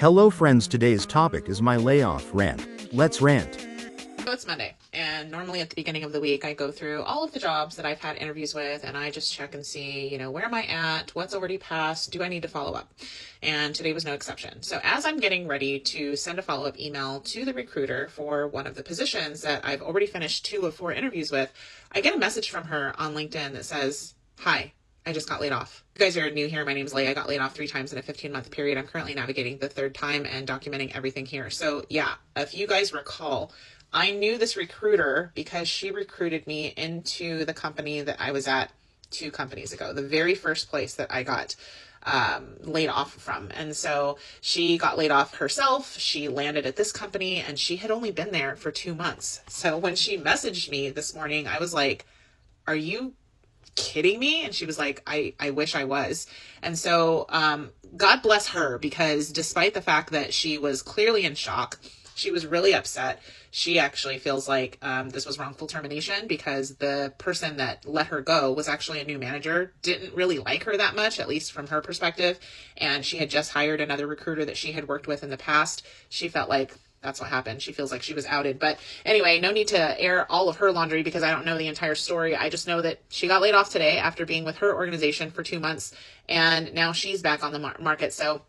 Hello friends, today's topic is my layoff rant. Let's rant. So it's Monday, and normally at the beginning of the week, I go through all of the jobs that I've had interviews with, and I just check and see, where am I at? What's already passed? Do I need to follow up? And today was no exception. So as I'm getting ready to send a follow-up email to the recruiter for one of the positions that I've already finished 2 of 4 interviews with, I get a message from her on LinkedIn that says, "Hi, I just got laid off. You guys are new here. My name's Leigh. I got laid off 3 times in a 15-month period. I'm currently navigating the 3rd time and documenting everything here." So yeah, if you guys recall, I knew this recruiter because she recruited me into the company that I was at 2 companies ago, the very first place that I got laid off from. And so she got laid off herself. She landed at this company and she had only been there for 2 months. So when she messaged me this morning, I was like, "Are you kidding me?" And she was like, I wish I was. And so God bless her, because despite the fact that she was clearly in shock, she was really upset. She actually feels like this was wrongful termination because the person that let her go was actually a new manager, didn't really like her that much, at least from her perspective. And she had just hired another recruiter that she had worked with in the past. She felt like that's what happened. She feels like she was outed. But anyway, no need to air all of her laundry because I don't know the entire story. I just know that she got laid off today after being with her organization for 2 months, and now she's back on the market. So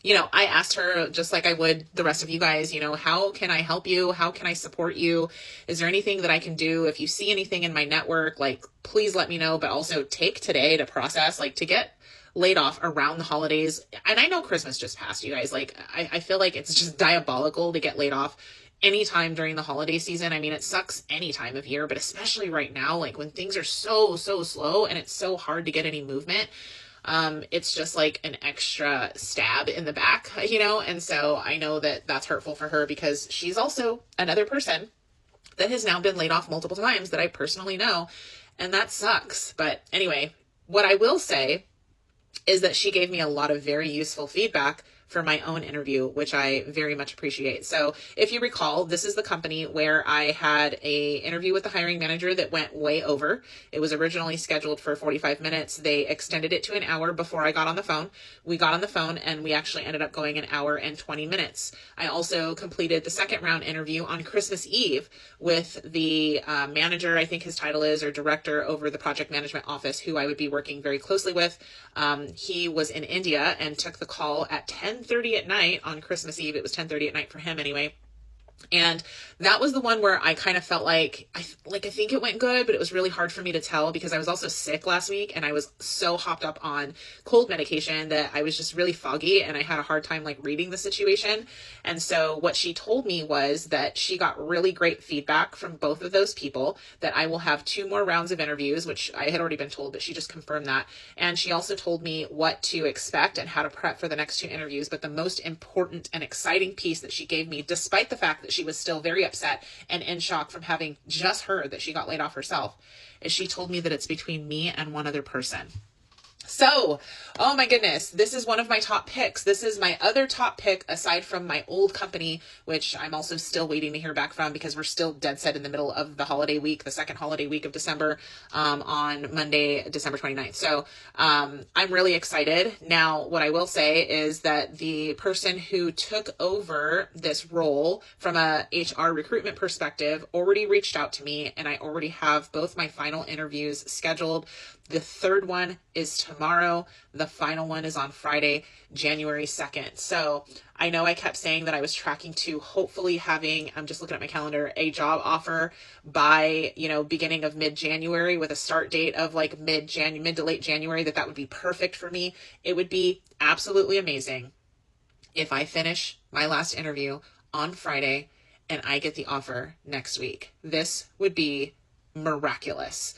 I asked her, just like I would the rest of you guys, how can I help you? How can I support you? Is there anything that I can do? If you see anything in my network, please let me know, but also take today to process, to get laid off around the holidays. And I know Christmas just passed, you guys. I feel like it's just diabolical to get laid off anytime during the holiday season. I mean, it sucks any time of year, but especially right now, when things are so slow and it's so hard to get any movement. It's just like an extra stab in the back, and so I know that that's hurtful for her because she's also another person that has now been laid off multiple times that I personally know, and that sucks. But anyway, what I will say is that she gave me a lot of very useful feedback for my own interview, which I very much appreciate. So if you recall, this is the company where I had a interview with the hiring manager that went way over. It was originally scheduled for 45 minutes. They extended it to an hour before I got on the phone. We got on the phone and we actually ended up going an hour and 20 minutes. I also completed the 2nd round interview on Christmas Eve with the manager, I think his title is, or director over the project management office, who I would be working very closely with. He was in India and took the call at 10:30 at night on Christmas Eve. It was 10:30 at night for him anyway. And that was the one where I kind of felt like I think it went good, but it was really hard for me to tell because I was also sick last week and I was so hopped up on cold medication that I was just really foggy and I had a hard time reading the situation. And so what she told me was that she got really great feedback from both of those people, that I will have 2 more rounds of interviews, which I had already been told, but she just confirmed that. And she also told me what to expect and how to prep for the next 2 interviews. But the most important and exciting piece that she gave me, despite the fact that she was still very upset and in shock from having just heard that she got laid off herself, is she told me that it's between me and one other person. So, oh my goodness, this is one of my top picks. This is my other top pick aside from my old company, which I'm also still waiting to hear back from because we're still dead set in the middle of the holiday week, the 2nd holiday week of December, on Monday, December 29th. So I'm really excited. Now, what I will say is that the person who took over this role from a HR recruitment perspective already reached out to me, and I already have both my final interviews scheduled. The 3rd one is tomorrow. The final one is on Friday, January 2nd. So I know I kept saying that I was tracking to hopefully having, I'm just looking at my calendar, a job offer by, beginning of mid-January with a start date of mid to late January, that would be perfect for me. It would be absolutely amazing if I finish my last interview on Friday and I get the offer next week. This would be miraculous.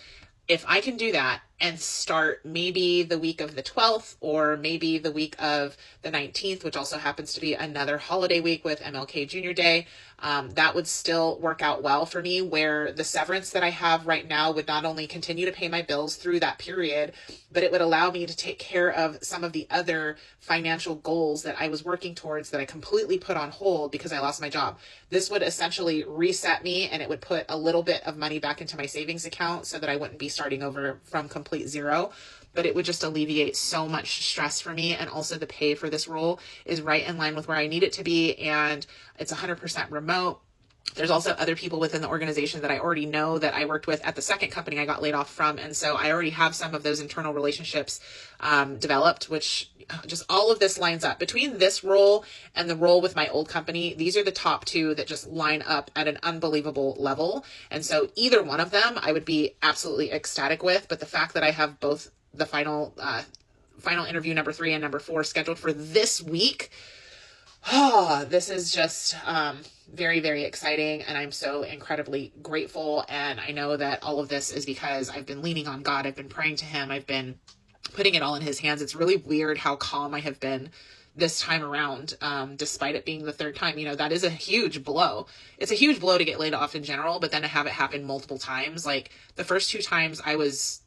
If I can do that and start maybe the week of the 12th or maybe the week of the 19th, which also happens to be another holiday week with MLK Junior Day, that would still work out well for me, where the severance that I have right now would not only continue to pay my bills through that period, but it would allow me to take care of some of the other financial goals that I was working towards that I completely put on hold because I lost my job. This would essentially reset me, and it would put a little bit of money back into my savings account so that I wouldn't be starting over from complete zero. but it would just alleviate so much stress for me. And also the pay for this role is right in line with where I need it to be. And it's 100% remote. There's also other people within the organization that I already know that I worked with at the second company I got laid off from. And so I already have some of those internal relationships developed, which just all of this lines up. Between this role and the role with my old company, these are the top two that just line up at an unbelievable level. And so either one of them I would be absolutely ecstatic with. But the fact that I have both the final interview number 3 and number 4 scheduled for this week, this is just very, very exciting, and I'm so incredibly grateful. And I know that all of this is because I've been leaning on God. I've been praying to him. I've been putting it all in his hands. It's really weird how calm I have been this time around, despite it being the third time. That is a huge blow. It's a huge blow to get laid off in general, but then to have it happen multiple times. Like the first 2 times I was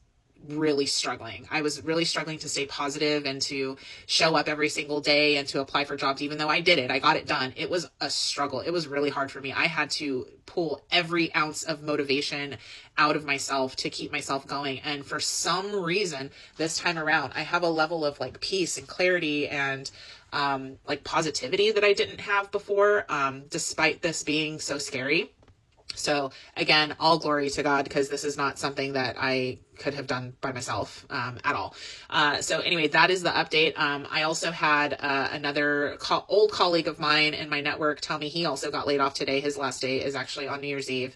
really struggling. I was really struggling to stay positive and to show up every single day and to apply for jobs, even though I did it. I got it done. It was a struggle. It was really hard for me. I had to pull every ounce of motivation out of myself to keep myself going. And for some reason, this time around, I have a level of like peace and clarity and like positivity that I didn't have before, despite this being so scary. So again, all glory to God, because this is not something that I could have done by myself at all. So anyway, that is the update. I also had another old colleague of mine in my network tell me he also got laid off today. His last day is actually on New Year's Eve.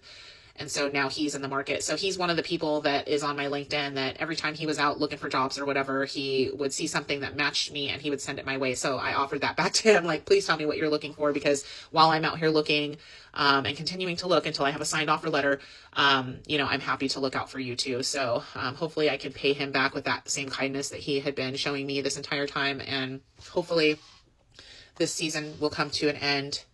And so now he's in the market. So he's one of the people that is on my LinkedIn that every time he was out looking for jobs or whatever, he would see something that matched me and he would send it my way. So I offered that back to him. Like, please tell me what you're looking for, because while I'm out here looking and continuing to look until I have a signed offer letter, I'm happy to look out for you too. So hopefully I can pay him back with that same kindness that he had been showing me this entire time. And hopefully this season will come to an end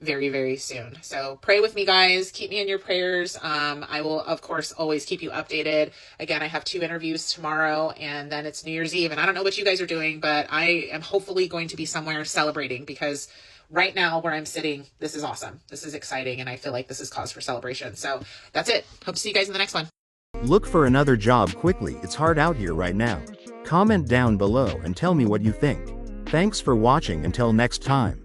very, very soon. So pray with me, guys. Keep me in your prayers. I will, of course, always keep you updated. Again, I have 2 interviews tomorrow, and then it's New Year's Eve. And I don't know what you guys are doing, but I am hopefully going to be somewhere celebrating, because right now where I'm sitting, this is awesome. This is exciting, and I feel like this is cause for celebration. So that's it. Hope to see you guys in the next one. Look for another job quickly. It's hard out here right now. Comment down below and tell me what you think. Thanks for watching. Until next time.